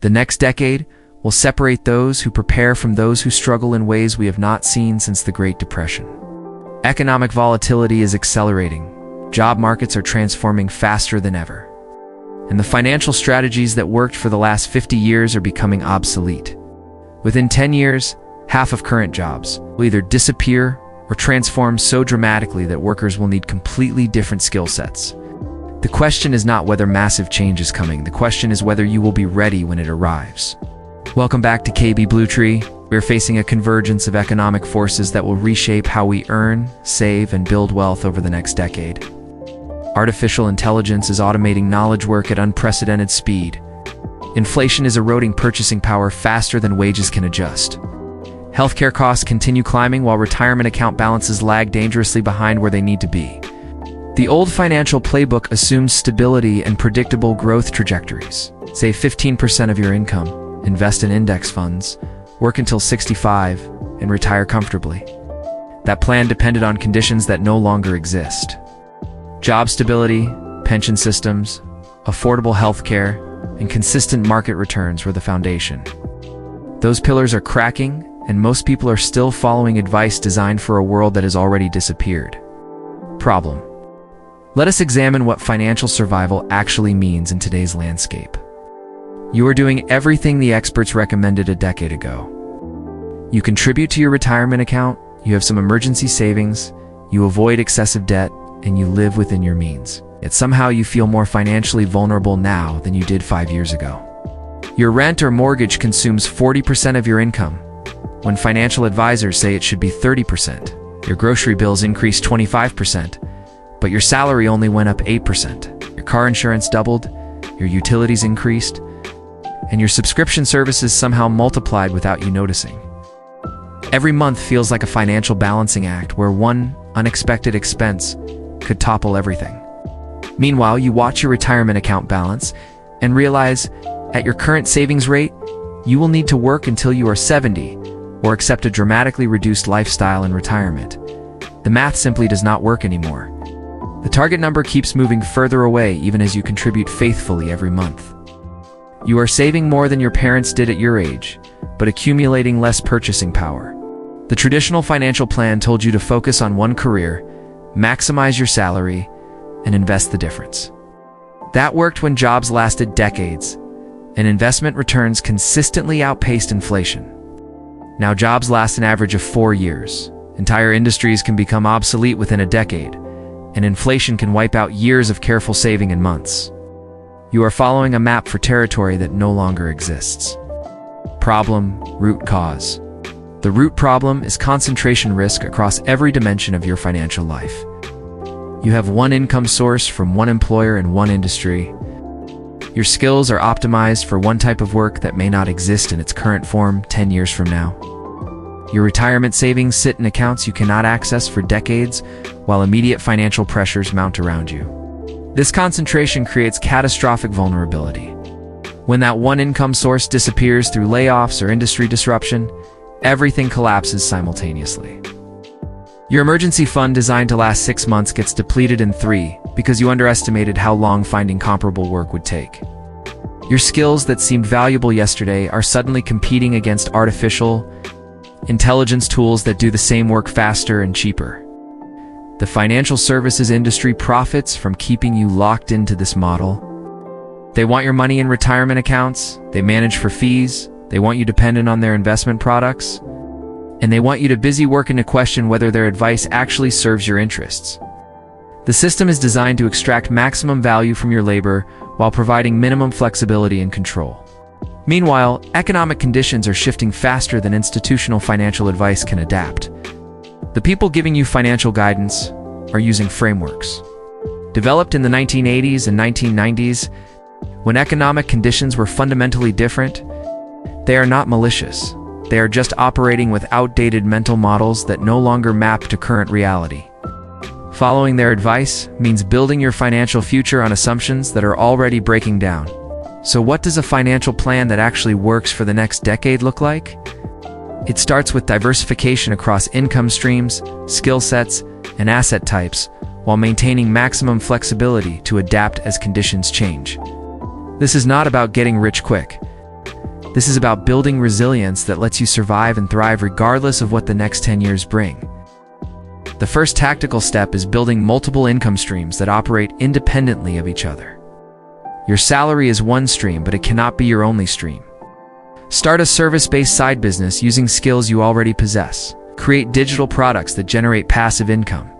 The next decade will separate those who prepare from those who struggle in ways we have not seen since the Great Depression. Economic volatility is accelerating. Job markets are transforming faster than ever. And the financial strategies that worked for the last 50 years are becoming obsolete. Within 10 years, half of current jobs will either disappear or transform so dramatically that workers will need completely different skill sets. The question is not whether massive change is coming. The question is whether you will be ready when it arrives. Welcome back to KB Blue Tree. We're facing a convergence of economic forces that will reshape how we earn, save, and build wealth over the next decade. Artificial intelligence is automating knowledge work at unprecedented speed. Inflation is eroding purchasing power faster than wages can adjust. Healthcare costs continue climbing while retirement account balances lag dangerously behind where they need to be. The old financial playbook assumes stability and predictable growth trajectories. Save 15% of your income, invest in index funds, work until 65, and retire comfortably. That plan depended on conditions that no longer exist. Job stability, pension systems, affordable healthcare, and consistent market returns were the foundation. Those pillars are cracking, and most people are still following advice designed for a world that has already disappeared. Problem. Let us examine what financial survival actually means in today's landscape. You are doing everything the experts recommended a decade ago. You contribute to your retirement account, you have some emergency savings, you avoid excessive debt, and you live within your means. Yet somehow you feel more financially vulnerable now than you did 5 years ago. Your rent or mortgage consumes 40% of your income, when financial advisors say it should be 30%. Your grocery bills increased 25%, but your salary only went up 8%. Your car insurance doubled, your utilities increased, and your subscription services somehow multiplied without you noticing. Every month feels like a financial balancing act where one unexpected expense could topple everything. Meanwhile, you watch your retirement account balance and realize, at your current savings rate, you will need to work until you are 70 or accept a dramatically reduced lifestyle in retirement. The math simply does not work anymore. The target number keeps moving further away even as you contribute faithfully every month. You are saving more than your parents did at your age, but accumulating less purchasing power. The traditional financial plan told you to focus on one career, maximize your salary, and invest the difference. That worked when jobs lasted decades, and investment returns consistently outpaced inflation. Now jobs last an average of 4 years. Entire industries can become obsolete within a decade, and inflation can wipe out years of careful saving in months. You are following a map for territory that no longer exists. Problem, root cause. The root problem is concentration risk across every dimension of your financial life. You have one income source from one employer in one industry. Your skills are optimized for one type of work that may not exist in its current form 10 years from now. Your retirement savings sit in accounts you cannot access for decades, while immediate financial pressures mount around you. This concentration creates catastrophic vulnerability. When that one income source disappears through layoffs or industry disruption, everything collapses simultaneously. Your emergency fund designed to last 6 months gets depleted in 3 because you underestimated how long finding comparable work would take. Your skills that seemed valuable yesterday are suddenly competing against artificial intelligence tools that do the same work faster and cheaper. The financial services industry profits from keeping you locked into this model. They want your money in retirement accounts, they manage for fees, they want you dependent on their investment products, and they want you to busy working to question whether their advice actually serves your interests. The system is designed to extract maximum value from your labor while providing minimum flexibility and control. Meanwhile, economic conditions are shifting faster than institutional financial advice can adapt. The people giving you financial guidance are using frameworks developed in the 1980s and 1990s, when economic conditions were fundamentally different. They are not malicious. They are just operating with outdated mental models that no longer map to current reality. Following their advice means building your financial future on assumptions that are already breaking down. So what does a financial plan that actually works for the next decade look like? It starts with diversification across income streams, skill sets, and asset types, while maintaining maximum flexibility to adapt as conditions change. This is not about getting rich quick. This is about building resilience that lets you survive and thrive regardless of what the next 10 years bring. The first tactical step is building multiple income streams that operate independently of each other. Your salary is one stream, but it cannot be your only stream. Start a service-based side business using skills you already possess. Create digital products that generate passive income.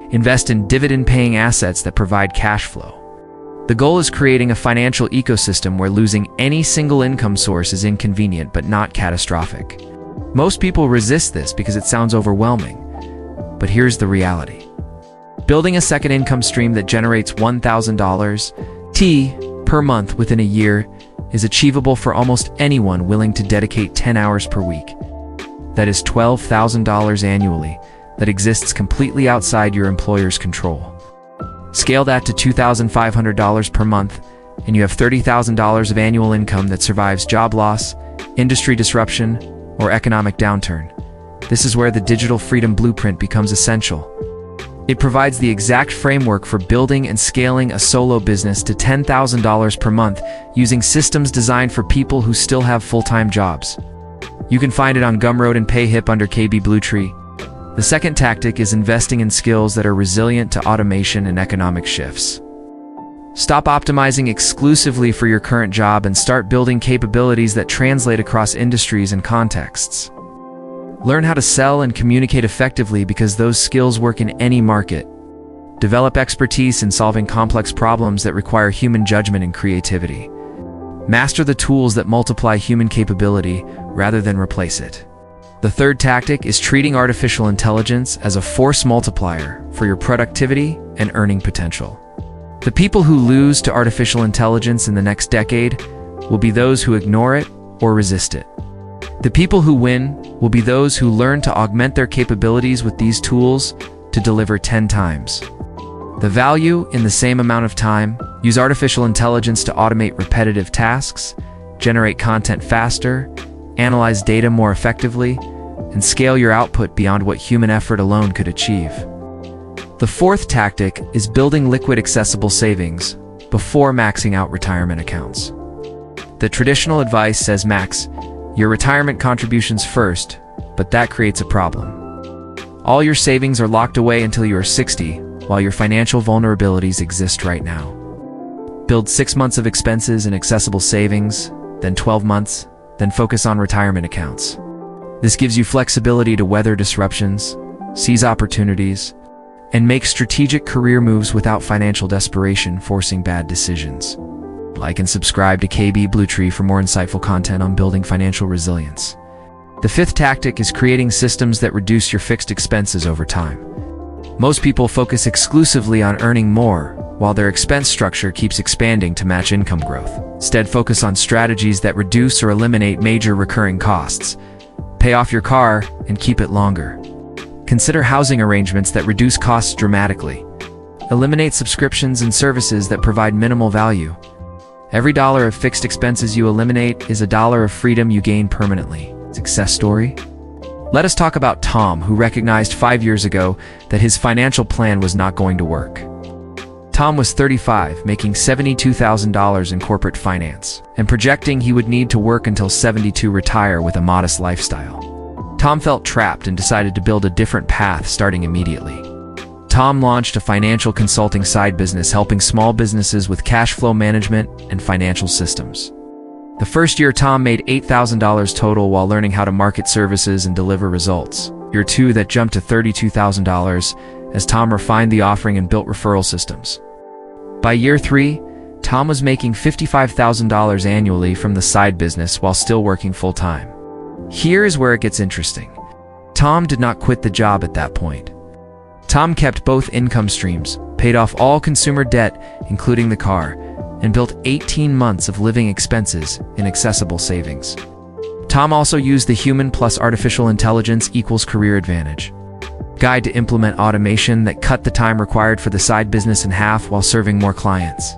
Invest in dividend-paying assets that provide cash flow. The goal is creating a financial ecosystem where losing any single income source is inconvenient but not catastrophic. Most people resist this because it sounds overwhelming. But here's the reality. Building a second income stream that generates $1,000 per month within a year is achievable for almost anyone willing to dedicate 10 hours per week. That is $12,000 annually that exists completely outside your employer's control. Scale that to $2,500 per month, and you have $30,000 of annual income that survives job loss, industry disruption, or economic downturn. This is where the Digital Freedom Blueprint becomes essential. It provides the exact framework for building and scaling a solo business to $10,000 per month using systems designed for people who still have full-time jobs. You can find it on Gumroad and PayHip under KB Bluetree. The second tactic is investing in skills that are resilient to automation and economic shifts. Stop optimizing exclusively for your current job and start building capabilities that translate across industries and contexts. Learn how to sell and communicate effectively because those skills work in any market. Develop expertise in solving complex problems that require human judgment and creativity. Master the tools that multiply human capability rather than replace it. The third tactic is treating artificial intelligence as a force multiplier for your productivity and earning potential. The people who lose to artificial intelligence in the next decade will be those who ignore it or resist it. The people who win will be those who learn to augment their capabilities with these tools to deliver 10 times the value in the same amount of time. Use artificial intelligence to automate repetitive tasks, generate content faster, analyze data more effectively, and scale your output beyond what human effort alone could achieve. The fourth tactic is building liquid accessible savings before maxing out retirement accounts. The traditional advice says max your retirement contributions first, but that creates a problem. All your savings are locked away until you are 60, while your financial vulnerabilities exist right now. Build 6 months of expenses and accessible savings, then 12 months, then focus on retirement accounts. This gives you flexibility to weather disruptions, seize opportunities, and make strategic career moves without financial desperation forcing bad decisions. Like and subscribe to KB Bluetree for more insightful content on building financial resilience. The fifth tactic is creating systems that reduce your fixed expenses over time. Most people focus exclusively on earning more, while their expense structure keeps expanding to match income growth. Instead, focus on strategies that reduce or eliminate major recurring costs. Pay off your car and keep it longer. Consider housing arrangements that reduce costs dramatically. Eliminate subscriptions and services that provide minimal value. Every dollar of fixed expenses you eliminate is a dollar of freedom you gain permanently. Success story? Let us talk about Tom, who recognized 5 years ago that his financial plan was not going to work. Tom was 35, making $72,000 in corporate finance, and projecting he would need to work until 72 to retire with a modest lifestyle. Tom felt trapped and decided to build a different path starting immediately. Tom launched a financial consulting side business helping small businesses with cash flow management and financial systems. The first year, Tom made $8,000 total while learning how to market services and deliver results. Year 2, that jumped to $32,000 as Tom refined the offering and built referral systems. By year 3, Tom was making $55,000 annually from the side business while still working full-time. Here is where it gets interesting. Tom did not quit the job at that point. Tom kept both income streams, paid off all consumer debt, including the car, and built 18 months of living expenses in accessible savings. Tom also used the Human plus Artificial Intelligence equals Career Advantage guide to implement automation that cut the time required for the side business in half while serving more clients.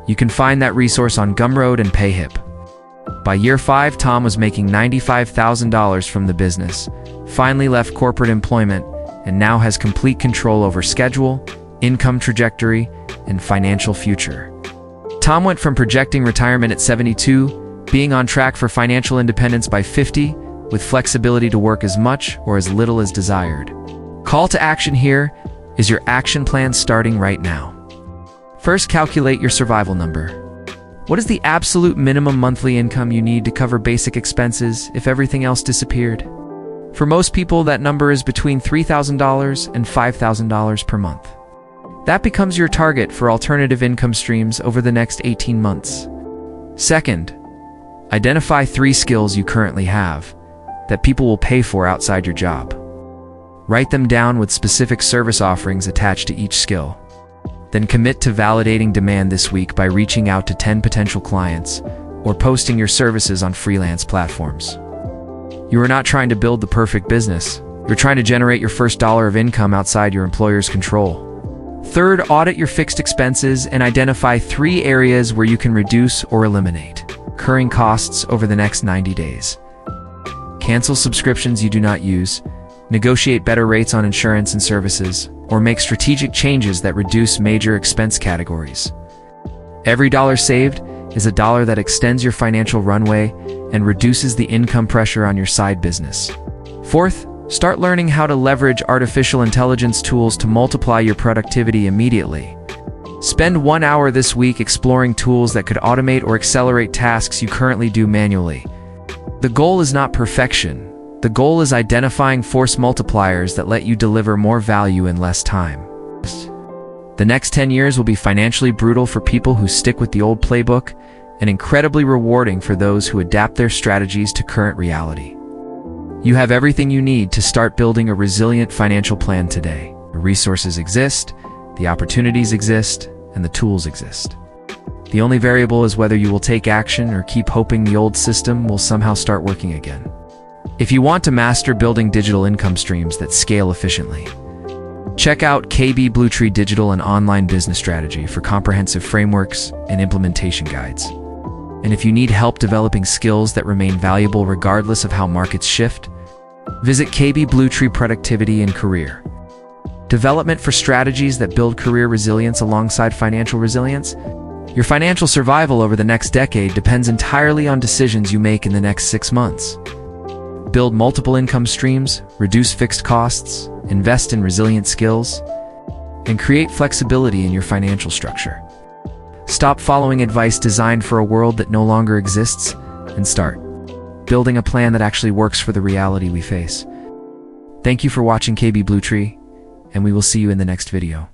You can find that resource on Gumroad and PayHip. By year 5, Tom was making $95,000 from the business, finally left corporate employment, and now has complete control over schedule, income trajectory, and financial future. Tom went from projecting retirement at 72 being on track for financial independence by 50, with flexibility to work as much or as little as desired. Call to action here is your action plan starting right now. First, calculate your survival number. What is the absolute minimum monthly income you need to cover basic expenses if everything else disappeared? For most people, that number is between $3,000 and $5,000 per month. That becomes your target for alternative income streams over the next 18 months. Second, identify 3 skills you currently have that people will pay for outside your job. Write them down with specific service offerings attached to each skill. Then commit to validating demand this week by reaching out to 10 potential clients or posting your services on freelance platforms. You are not trying to build the perfect business. You're trying to generate your first dollar of income outside your employer's control. Third, audit your fixed expenses and identify 3 areas where you can reduce or eliminate recurring costs over the next 90 days. Cancel subscriptions you do not use, negotiate better rates on insurance and services, or make strategic changes that reduce major expense categories. Every dollar saved is a dollar that extends your financial runway and reduces the income pressure on your side business. Fourth, start learning how to leverage artificial intelligence tools to multiply your productivity immediately. Spend 1 hour this week exploring tools that could automate or accelerate tasks you currently do manually. The goal is not perfection. The goal is identifying force multipliers that let you deliver more value in less time. The next 10 years will be financially brutal for people who stick with the old playbook and incredibly rewarding for those who adapt their strategies to current reality. You have everything you need to start building a resilient financial plan today. The resources exist, the opportunities exist, and the tools exist. The only variable is whether you will take action or keep hoping the old system will somehow start working again. If you want to master building digital income streams that scale efficiently, check out KB Bluetree Digital and Online Business Strategy for comprehensive frameworks and implementation guides. And if you need help developing skills that remain valuable regardless of how markets shift, visit KB Bluetree Productivity and Career Development for strategies that build career resilience alongside financial resilience. Your financial survival over the next decade depends entirely on decisions you make in the next 6 months. Build multiple income streams, reduce fixed costs, invest in resilient skills, and create flexibility in your financial structure. Stop following advice designed for a world that no longer exists and start building a plan that actually works for the reality we face. Thank you for watching KB Bluetree, and we will see you in the next video.